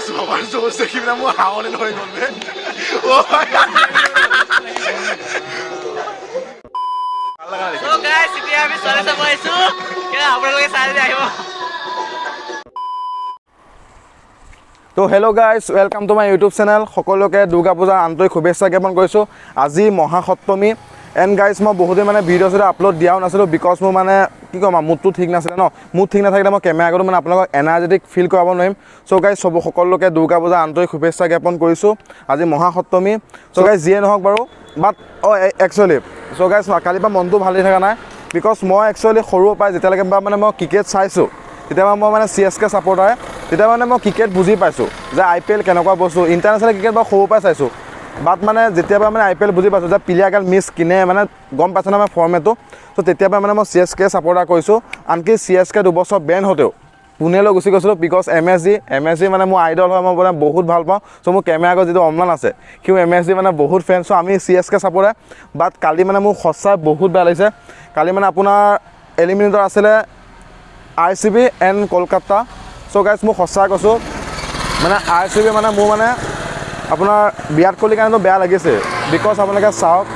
সবাৰ জোশ দেখি না মোৰ হাওলে হৈ গ'ল বে So guys, এতিয়া আমি চলে চাব আহিছো কেনে আপোনালোকে চাই আহিব তো hello' guys welcome to my YouTube channel সকলোকে দুৰ্গা পূজাৰ আন্তৰিক শুভেচ্ছা জ্ঞাপন কৰিছোঁ আজি মহাসপ্তমী এণ্ড গাইজ মই বহুতে মানে ভিডিঅ' চিডিঅ' আপলোড দিয়াও নাছিলোঁ বিকজ মোৰ মানে কি ক'ম মুডটো ঠিক নাছিলে ন মুড ঠিক নাথাকিলে মই কেমেৰা আগতো মানে আপোনালোকক এনাৰ্জেটিক ফিল কৰাব নোৱাৰিম চ' গাইজ সকলোকে দুৰ্গা পূজাৰ আন্তৰিক শুভেচ্ছা জ্ঞাপন কৰিছোঁ আজি মহাসপ্তমী চ' গাইজ যিয়ে নহওক বাৰু বাট একচুৱেলি চ' গাইজ কালিৰ পৰা মনটো ভালেই থকা নাই বিকজ মই একচুৱেলি সৰুৰ পৰাই যেতিয়ালৈকে মানে মই ক্ৰিকেট চাইছোঁ তেতিয়া মই মানে CSK ছাপৰ্টাৰ তেতিয়া মানে মই ক্ৰিকেট বুজি পাইছোঁ যে IPL কেনেকুৱা বস্তু ইণ্টাৰনেশ্যনেল ক্ৰিকেট মই সৰুৰ পৰাই চাইছোঁ বাট মানে যেতিয়াৰ পৰা মানে IPL বুজি পাইছোঁ যে প্লেয়াৰগাল মিছ কিনে মানে গম পাইছোঁ না মই ফৰ্মেটটো ত' তেতিয়াৰ পৰা মানে মই CSK ছাপৰ্টাৰ কৰিছোঁ আনকি CSK দুবছৰ বেন হওঁতেও পুনেলৈ গুচি গৈছিলোঁ বিকজ MSG মানে মোৰ আইডল হয় মই মানে বহুত ভাল পাওঁ চ' মোৰ কেমেৰা আগত যিটো অম্লান আছে সিও MSG মানে বহুত ফেন চ' আমি CSK ছাপৰ্টাৰ বাট কালি মানে মোৰ সঁচাই বহুত বেয়া লাগিছে কালি মানে আপোনাৰ এলিমিনেটৰ আছিলে RCB and Kolkata so' guys মোক সঁচাই কৈছোঁ মানে RCB মানে মোৰ মানে আপোনাৰ বিৰাট কোহলিৰ কাৰণেতো বেয়া লাগিছে বিকজ আপোনালোকে চাওক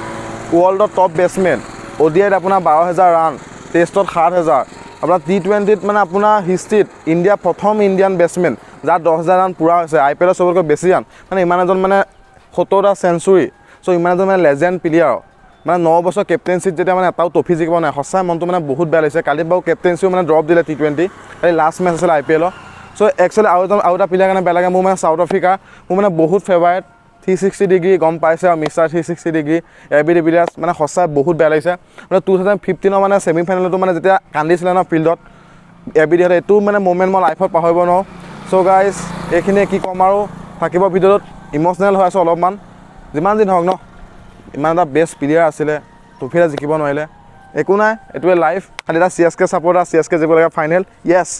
ৱৰ্ল্ডৰ টপ বেটছমেন ODIত আপোনাৰ 12,000 ৰান টেষ্টত 7,000 আপোনাৰ T20ত মানে আপোনাৰ হিষ্ট্ৰীত ইণ্ডিয়া প্ৰথম ইণ্ডিয়ান বেটছমেন যাৰ 10,000 ৰান পূৰা হৈছে IPLৰ চবতকৈ বেছি ৰান মানে ইমান এজন মানে 70টা চেঞ্চুৰী চ' ইমান এজন মানে লেজেণ্ড প্লেয়াৰ মানে 9 বছৰ কেপ্টেইনশ্বিপ যেতিয়া মানে এটাও ট্ৰফি জিকিব নাই সঁচাই মনটো মানে বহুত বেয়া লাগিছে কালি বাৰু কেপ্টেইনশ্বিপ মানে ড্ৰপ দিলে T20 কালি লাষ্ট মেচ আছিলে IPLৰ চ' একচুৱেলি আৰু এটা প্লেয়াৰ কাৰণে বেয়া লাগে মোৰ মানে চাউথ আফ্ৰিকা মোৰ মানে বহুত ফেভাৰেট 360 ডিগ্ৰী গম পাইছে আৰু mister 360 degree AB de Villiers মানে সঁচাই বহুত বেয়া লাগিছে মানে 2015 মানে ছেমি ফাইনেলতো মানে যেতিয়া কান্দিছিলে ন ফিল্ডত AB de Villiers এইটো মানে মুমেণ্ট মই লাইফত পাহৰিব নোৱাৰোঁ চ' গাইজ এইখিনিয়ে কি ক'ম আৰু থাকিব ভিডিঅ'ত ইম'চনেল হৈ আছোঁ অলপমান যিমান দিন হওক ন ইমান এটা বেষ্ট প্লেয়াৰ আছিলে ট্ৰফি এটা জিকিব নোৱাৰিলে একো নাই এইটোৱে লাইফ খালি এটা CSK ছাপৰ্টাৰ CSK জিকিব লাগে ফাইনেল য়েছ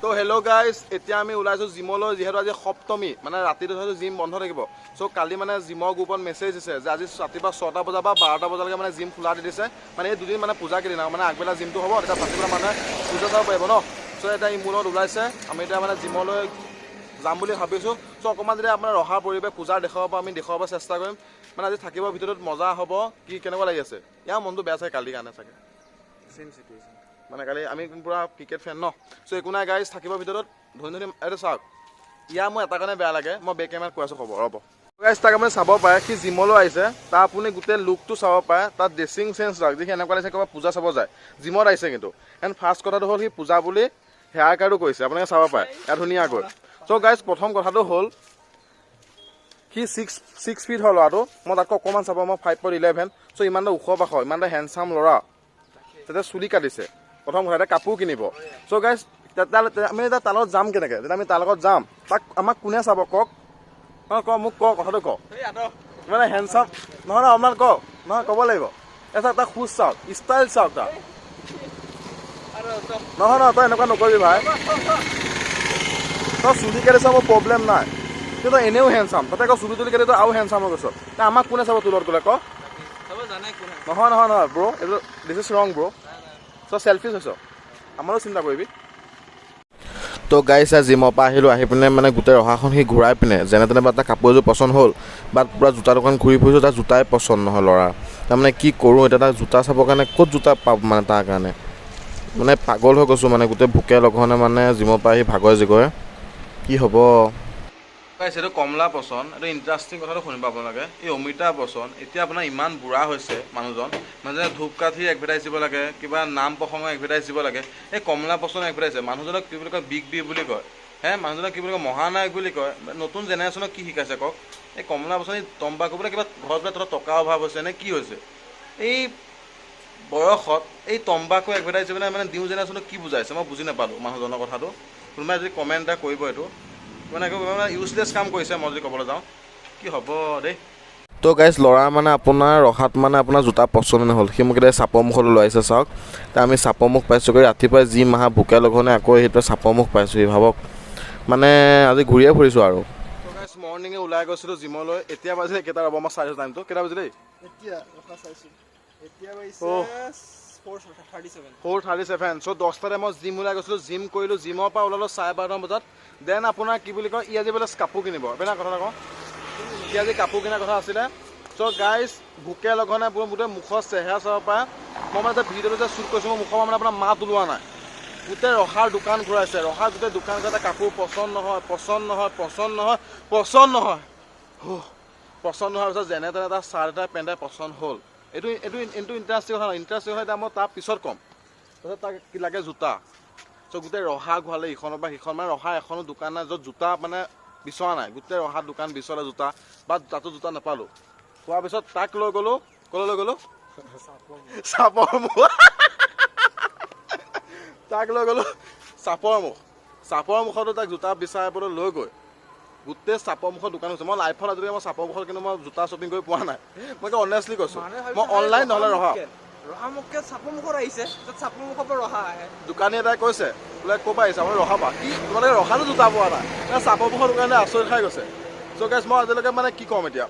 তো হেল্ল' গাইজ এতিয়া আমি ওলাইছোঁ জিমলৈ যিহেতু আজি সপ্তমী মানে ৰাতিটো হয়তো জিম বন্ধ থাকিব চ' কালি মানে জিমৰ গ্ৰুপত মেছেজ দিছে যে আজি ৰাতিপুৱা 6টা বজাৰ পৰা 12টা বজালৈকে মানে জিম খোলা দি দিছে মানে এই দুদিন মানে পূজা কেইদিন আৰু মানে আগবেলা জিমটো হ'ব তেতিয়া ৰাতিপুৱা মানুহে পূজা যাব পাৰিব ন চ' এতিয়া ই মোৰ লগত ওলাইছে আমি এতিয়া মানে জিমলৈ যাম বুলি ভাবিছোঁ চ' অকণমান যদি আপোনাৰ ৰহাৰ পৰিৱেশ পূজাৰ দেখুৱাব পৰা আমি দেখুৱাব চেষ্টা কৰিম মানে আজি থাকিব ভিতৰত মজা হ'ব কি কেনেকুৱা লাগি আছে ইয়াৰ মনটো বেয়া চাগে কালিৰ কাৰণে চাগে চেম চিটুৱেশ্যন মানে কালি আমি পূৰা ক্ৰিকেট ফেন ন চ' একো নাই গাইজ থাকিব ভিতৰত ধনী এইটো চাওক ইয়াৰ মোৰ এটা কাৰণে বেয়া লাগে মই বেক কেমেৰাত কৈ আছোঁ খবৰ ৰ'ব গাইজ তাক আপুনি চাব পাৰে সি জিমলৈ আহিছে তাৰ আপুনি গোটেই লুকটো চাব পাৰে তাৰ ড্ৰেছিং চেঞ্চ চাওক যি এনেকুৱা লাগিছে ক'ৰবাত পূজা চাব যায় জিমত আহিছে কিন্তু এণ্ড ফাৰ্ষ্ট কথাটো হ'ল সি পূজা বুলি হেয়াৰ কাৰ্ডো কৰিছে আপোনালোকে চাব পাৰে ইয়াত ধুনীয়াকৈ চ' গাইজ প্ৰথম কথাটো হ'ল সি 6 ফিট হ'ল ল'ৰাটো মই তাতকৈ অকণমান চাব মই 5'11" চ' ইমান এটা ওখ পাখ ইমান এটা হেণ্ডচাম ল'ৰা তেতিয়া চুলি কাটিছে প্ৰথম কথা এটা কাপোৰ কিনিব চ' গাইজ আমি এতিয়া তাৰ লগত যাম কেনেকৈ যেতিয়া আমি তাৰ লগত যাম তাক আমাক কোনে চাব কওক নহয় কওক মোক কওক কথাটো কওক মানে হেণ্ডচাম নহয় নহয় অকণমান কওক নহয় ক'ব লাগিব এই চাওক তাৰ খোজ চাওক ষ্টাইল চাওক তাৰ নহয় নহয় তই এনেকুৱা নকৰিবি ভাই তই চুলি কাটি চাব প্ৰব্লেম নাই কিন্তু তই এনেও হেণ্ডচাম তাতে আকৌ চুলি তুলি কাটি তই আৰু হেণ্ডচাম হৈ গৈছ আমাক কোনে চাব তোৰ লগত গ'লে কওক নহয় নহয় নহয় ব্ৰ' এইটো দিছ ইজ ৰং ব্ৰ' চ' চেলফিছ হৈছ আমাৰো চিন্তা কৰিবি তো গাইজ জিমৰ পৰা আহিলোঁ আহি পিনে মানে গোটেই ৰহাখন সি ঘূৰাই পিনে যেনে তেনে বা তাৰ কাপোৰ এযোৰ পচন্দ হ'ল বাট পূৰা জোতা দোকান ঘূৰি ফুৰিছোঁ তাৰ জোতাই পচন্দ নহয় ল'ৰা তাৰমানে কি কৰোঁ এতিয়া তাৰ জোতা চাবৰ কাৰণে ক'ত জোতা পাব মানে তাৰ কাৰণে মানে পাগল হৈ গৈছোঁ মানে গোটেই ভোকে লঘনে মানে জিমৰ পৰা আহি ভাগৰে জিগৰে কি হ'ব এইটো কমলা পচন্দ এইটো ইণ্টাৰেষ্টিং কথাটো শুনিব আপোনালোকে এই অমিতাভ বচ্চন এতিয়া আপোনাৰ ইমান বুঢ়া হৈছে মানুহজন মানে ধূপকাঠি এডভাৰটাইজ দিব লাগে কিবা নাম প্ৰসংগৰ এডভাৰটাইজ দিব লাগে এই কমলা পচন্দ এডভাৰটাইজ মানুহজনক কি বুলি কয় বিগ বি বুলি কয় মানুহজনক কি বুলি কয় মহানায়ক বুলি কয় নতুন জেনেৰেশ্যনক কি শিকাইছে কওক এই কমলা পচন্দ এই তম্বাকু বোলে কিবা ঘৰত বোলে তহঁতৰ টকা অভাৱ হৈছে নে কি হৈছে এই বয়সত এই তম্বাকু এডভাৰটাইজ দিবলৈ মানে নিউ জেনেৰেশ্যনক কি বুজাইছে মই বুজি নাপালোঁ মানুহজনৰ কথাটো কোনোবাই যদি কমেণ্ট এটা কৰিব এইটো মানে ইউজলেছ কাম কৰিছে মই যদি ক'বলৈ যাওঁ কি হ'ব দেই তো গাইজ ল'ৰা মানে আপোনাৰ ৰখাত মানে আপোনাৰ জোতা পচন্দ নহ'ল সি মোক এতিয়া চাপৰ মুখলৈ লৈ আহিছে চাওক এতিয়া আমি চাপৰ মুখ পাইছোঁগৈ ৰাতিপুৱাই যি মাহা ভোকে লঘনে আকৌ সেইটো চাপৰ মুখ পাইছোঁহি ভাবক মানে আজি ঘূৰিয়ে ফুৰিছোঁ আৰু গাইজ মৰ্ণিঙে ওলাই গৈছিলোঁ জিমলৈ এতিয়া বাজিলে কেইটা ৰ'ব মই চাইছোঁ টাইমটো কেইটা বাজিলে এতিয়া 4:37 চ' 10টাতে মই জিম ওলাই গৈছিলোঁ জিম কৰিলোঁ জিমৰ পৰা ওলালোঁ 12:30 বজাত দেন আপোনাৰ কি বুলি কয় ই আজি বোলে কাপোৰ কিনিব আপোনাৰ কথা নকওঁ ই আজি কাপোৰ কিনাৰ কথা আছিলে চ' গাইজ ভোকে লঘনে গোটেই মুখৰ চেহেৰা চাব পাৰে মই মানে ভিডিঅ'টো যে শ্বুট কৰিছোঁ মই মুখৰ মানে আপোনাৰ মাত ওলোৱা নাই গোটেই ৰহাৰ দোকান ঘূৰাইছে ৰহাৰ গোটেই দোকান ঘূৰাইছে কাপোৰ পচন্দ নহয় হোৱাৰ পিছত যেনে তেনে এটা চাৰ্ট এটা পেণ্ট এটা পচন্দ হ'ল এইটো ইণ্টাৰেষ্টিং কথা নহয় ইণ্টাৰেষ্টিং হয় এতিয়া মই তাৰ পিছত ক'ম তাৰপিছত তাক কি লাগে জোতা চ' গোটেই ৰহা ঘূৰালে ইখনৰ পৰা সিখন মানে ৰহা এখনো দোকান নাই য'ত জোতা মানে বিচৰা নাই গোটেই ৰহা দোকান বিচৰা জোতা বা তাতো জোতা নাপালোঁ পোৱাৰ পিছত তাক লৈ গ'লোঁ ক'লৈ লৈ গ'লোঁ চাপৰ মুখ তাক লৈ গ'লোঁ চাপৰ মুখতো তাক জোতা বিচাৰিবলৈ লৈ গৈ গোটেই চাপৰ মুখৰ দোকান হৈছে মই লাইফত আজিলৈকে মই চাপৰ মুখত কিন্তু মই জোতা শ্বপিং কৰি পোৱা নাই মই অনেষ্টলি কৈছোঁ মই অনলাইন নহ'লে ৰহা দোকানী এটাই কৈছে বোলে ক'ৰ পৰা আহিছে আপুনি ৰহা পা কি তোমালোকে ৰহাটো জোতা পোৱা নাই চাপৰ মুখৰ দোকানে আচৰিত খাই গৈছে চ' গাইজ মই আজিলৈকে মানে কি ক'ম এতিয়া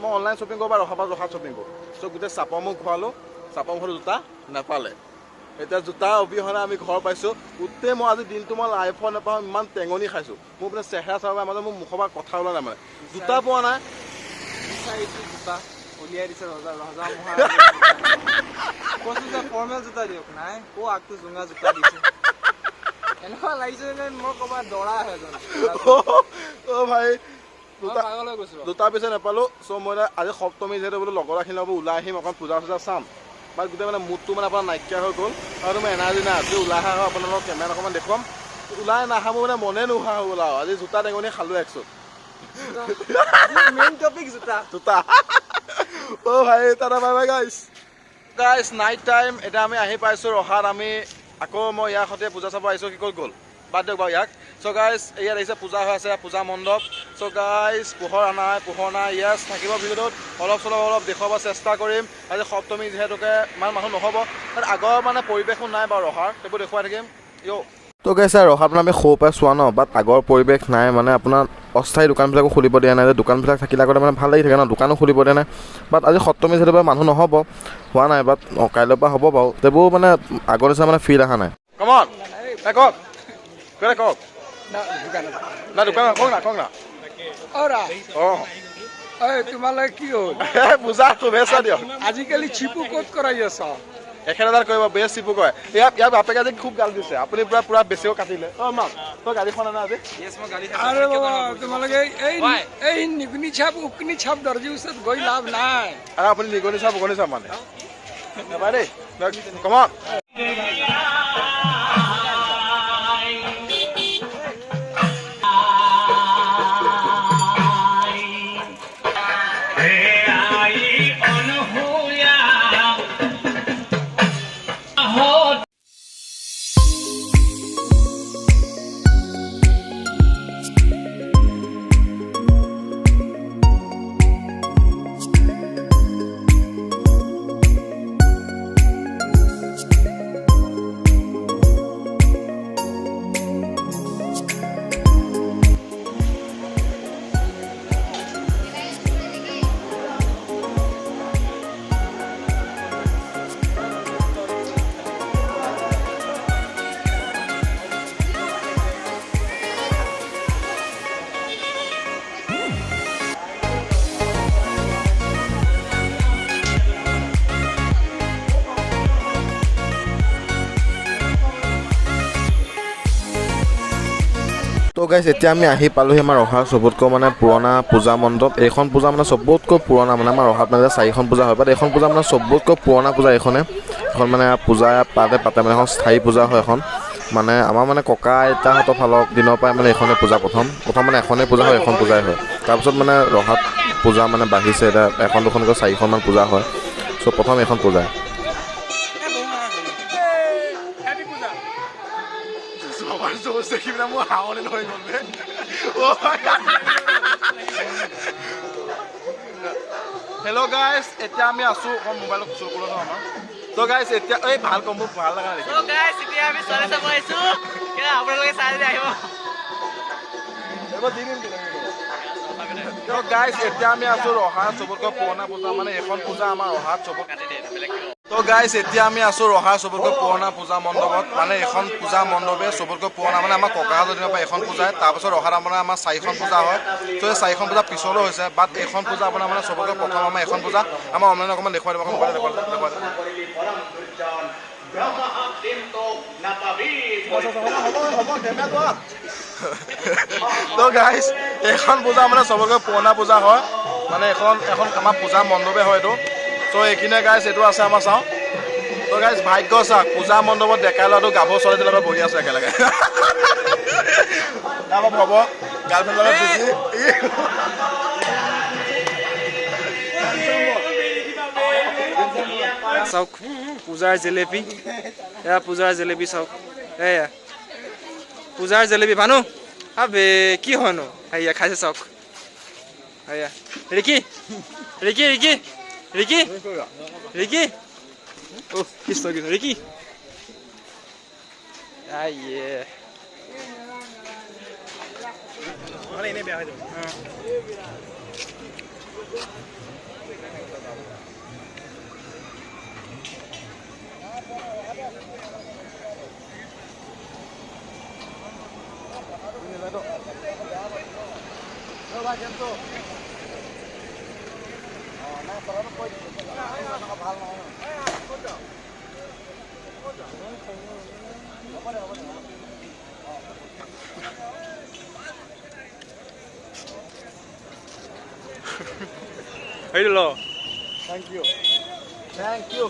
মই অনলাইন শ্বপিং কৰোঁ বা ৰহাত শ্বপিং কৰোঁ চ' গোটেই চাপৰ মুখ ঘূৰালোঁ চাপৰ মুখৰ জোতা নাপালে এতিয়া জোতা অবিহনে আমি ঘৰ পাইছোঁ গোটেই মই আজি দিনটো মই লাইফত নাপাওঁ ইমান টেঙনি খাইছোঁ মোৰ মানে চেহেৰা চাব মাজত মোৰ মুখৰ পৰা কথা ওলোৱা নাই মানে জোতা পোৱা নাই উলিয়াই দিছে ফৰ্মেল জোতা দিয়ক নাই আগটো জোঙা জোতা দিছে এনেকুৱা লাগিছে মই ক'ৰবাত দৰা আহে অ' ভাই জোতা পিছে নাপালোঁ চ' মই আজি সপ্তমী যিহেতু বোলো লগৰখিনিৰ লগত ওলাই আহিম অকণ পূজা চূজা চাম বা গোটেই মানে মুডটো মানে আপোনাৰ নাইকিয়া হৈ গ'ল আৰু মই এনাৰ্জি নাই আজি ওলাই অহা হয় আপোনালোকক কেমেৰা অকণমান দেখুৱাম ওলাই নাহা মোৰ মানে মনে নোহোৱা হৈ গ'ল আৰু আজি জোতা টেঙনি খালোঁ একচোট মেইন টপিক জোতা অ' ভাই tata bye bye guys night time এতিয়া আমি আহি পাইছোঁ ৰহাত আমি আকৌ মই ইয়াৰ সৈতে পূজা চাব আহিছোঁ কি ক'ত গ'ল বাদ দিয়ক বাৰু ইয়াক চ' গাইজ ইয়াত আহিছে পূজা হৈ আছে পূজা মণ্ডপ চ' গাইজ পোহৰ নাই ইয়াত থাকিব ভিডিঅ'টোত অলপ দেখুৱাব চেষ্টা কৰিম আজি সপ্তমী যিহেতুকে ইমান মানুহ নহ'ব আগৰ মানে পৰিৱেশো নাই বাৰু ৰহাৰ সেইবোৰ দেখুৱাই থাকিম তো গাইছে ৰহাত মানে আমি সৰু পৰাই চোৱা ন বাট আগৰ পৰিৱেশ নাই মানে আপোনাৰ অস্থায়ী দোকানবিলাকো খুলিব দিয়া নাই যে দোকানবিলাক থাকিলে আগতে মানে ভাল লাগি থাকে ন দোকানো খুলিব দিয়া নাই বাট আজি সপ্তমী যিহেতু মানুহ নহ'ব হোৱা নাই বাট কাইলৈৰ পৰা হ'ব বাৰু সেইবোৰ মানে আগৰ নিচিনা মানে ফিল অহা নাই কমন কওক না দোকান কওক না তোমালোকে কি হ'ল পূজা শুভেচ্ছা দিয়ক আজিকালি চিপু ক'ত কৰাই আছ 1000 কৰিব বেছ চিপু কয় ইয়াৰ বাপেকে আজি খুব গাল দিছে আপুনি পুৰা বেছিও কাটিলে মাক তই গাড়ীখন আনা আজি আৰে বাবা তোমালোকে এই নিগুনি চাপ উকনি চাপ দৰ্জি ওচৰত গৈ লাভ নাই আৰু আপুনি নিগনি চাপ উগনি চাপ মানে নাপায় দেই কমন তো গাইজ এতিয়া আমি আহি পালোহি আমাৰ ৰহাৰ চবতকৈ মানে পুৰণা পূজা মণ্ডপ এইখন পূজা মানে চবতকৈ পুৰণা মানে আমাৰ ৰহাত মানে 4খন পূজা হয় বাট এইখন পূজা মানে চবতকৈ পুৰণা পূজা এখন মানে পূজা পাতে মানে এখন স্থায়ী পূজা হয় এখন মানে আমাৰ মানে ককা আইতাহঁতৰ ফালৰ দিনৰ পৰাই মানে এইখনে পূজা প্ৰথম মানে এখনেই পূজা হয় এখন পূজাই হয় তাৰপিছত মানে ৰহাত পূজা মানে বাঢ়িছে এতিয়া এখন দুখনকৈ 4খনমান পূজা হয় চ' প্ৰথম এখন পূজা মোৰ হাওনি হৈ গ'ল হেল্ল' গাইজ এতিয়া আমি আছোঁ অকণ মোবাইলত চুৰ কৰোঁ ন আমাৰ তো গাইজ এতিয়া এই ভাল কম মোৰ ভাল লগা নেকি এতিয়া আমি ছোৱালী চাব আহিছোঁ আপোনালোকে চাই আহিব গাইজ এতিয়া আমি আছোঁ ৰহাৰ চবতকৈ পুৰণা পূজা মানে এখন পূজা আমাৰ ৰহাত চবত তো গাইজ এতিয়া আমি আছোঁ ৰহাৰ চবতকৈ পুৰণা পূজা মণ্ডপত মানে এখন পূজা মণ্ডপে চবতকৈ পুৰণা মানে আমাৰ ককাহঁতৰ দিনৰ পৰা এখন পূজাই তাৰপিছত ৰহাত আপোনাৰ আমাৰ 4খন পূজা হয় তো এই 4খন পূজা পিছলৈ হৈছে বাট এইখন পূজা আপোনাৰ মানে চবতকৈ প্ৰথম আমাৰ এখন পূজা আমাৰ অনলাইন অকণমান দেখুৱাই দিব তো গাইজ এইখন পূজা মানে চবতকৈ পুৰণা পূজা হয় মানে এখন আমাৰ পূজা মণ্ডপে হয় এইটো তো এইখিনিয়ে গাইজ এইটো আছে আমাৰ চাওঁ তো গাইজ ভাগ্য চাওক পূজা মণ্ডপত ডেকাই ল'ৰাটো গাভৰু ছোৱালীটোৰ লগত বহি আছে একেলগে তাৰপৰা হ'ব গাৰ্লফ্ৰেণ্ডৰ লগত বিজি চাওক পূজাৰ জেলেপি এয়া পূজাৰ জেলেপি চাওক এয়া পূজাৰ জেলেপি ভানু আবে কি হয়নো এয়া খাইছে চাওক এয়া Ricky Ricky Ricky Ricky Ricky অ' কৃষ্ণ কৃষ্ণ ৰিকি আইয়ে মানে এনেই বেয়া হৈ যাব Hey, lo. Thank you. Thank you.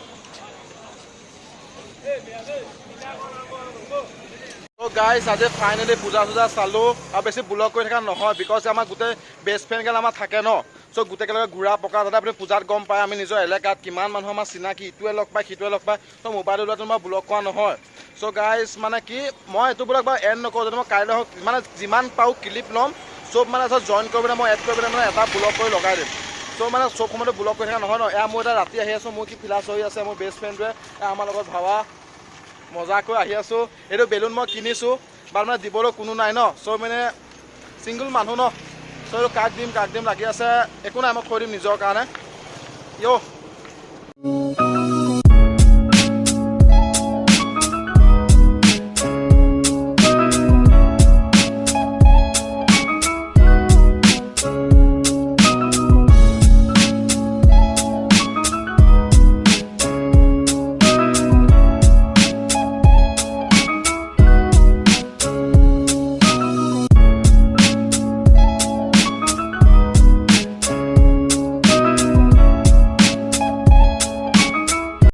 তো গাইজ আজি ফাইনেলি পূজা চূজা চালোঁ আৰু বেছি ব্লগ কৰি থকা নহয় বিকজ আমাৰ গোটেই বেষ্ট ফ্ৰেণ্ডগাল আমাৰ থাকে ন চ' গোটেইকেলগে ঘূৰা পকা যাতে আপুনি পূজাত গম পায় আমি নিজৰ এলেকাত কিমান মানুহ আমাৰ চিনাকি ইটোৱে লগ পায় সিটোৱে লগ পায় তো মোবাইল ওলোৱাটো মই ব্লগ কৰা নহয় চ' গাইজ মানে কি মই এইটো ব্লগ বাৰু এণ্ড নকৰোঁ যদি মই কাইলৈ হওক মানে যিমান পাৰোঁ ক্লিপ ল'ম চব মানে জইন কৰি পেলাই মই এড কৰি পেলাই মানে এটা ব্লগ কৰি লগাই দিম চ' মানে চব সময়তে ব্লগ কৰি থকা নহয় ন এয়া মোৰ এটা ৰাতি আহি আছোঁ মোৰ কি ফিলাছ হৈ আছে মোৰ বেষ্ট ফ্ৰেণ্ডটোৱে আমাৰ লগত ভাবা মজাকৈ আহি আছোঁ এইটো বেলুন মই কিনিছোঁ বাট মানে দিবলৈ কোনো নাই ন চ' মানে ছিংগল মানুহ ন চ' এইটো কাক দিম লাগি আছে একো নাই মই থৈ দিম নিজৰ কাৰণে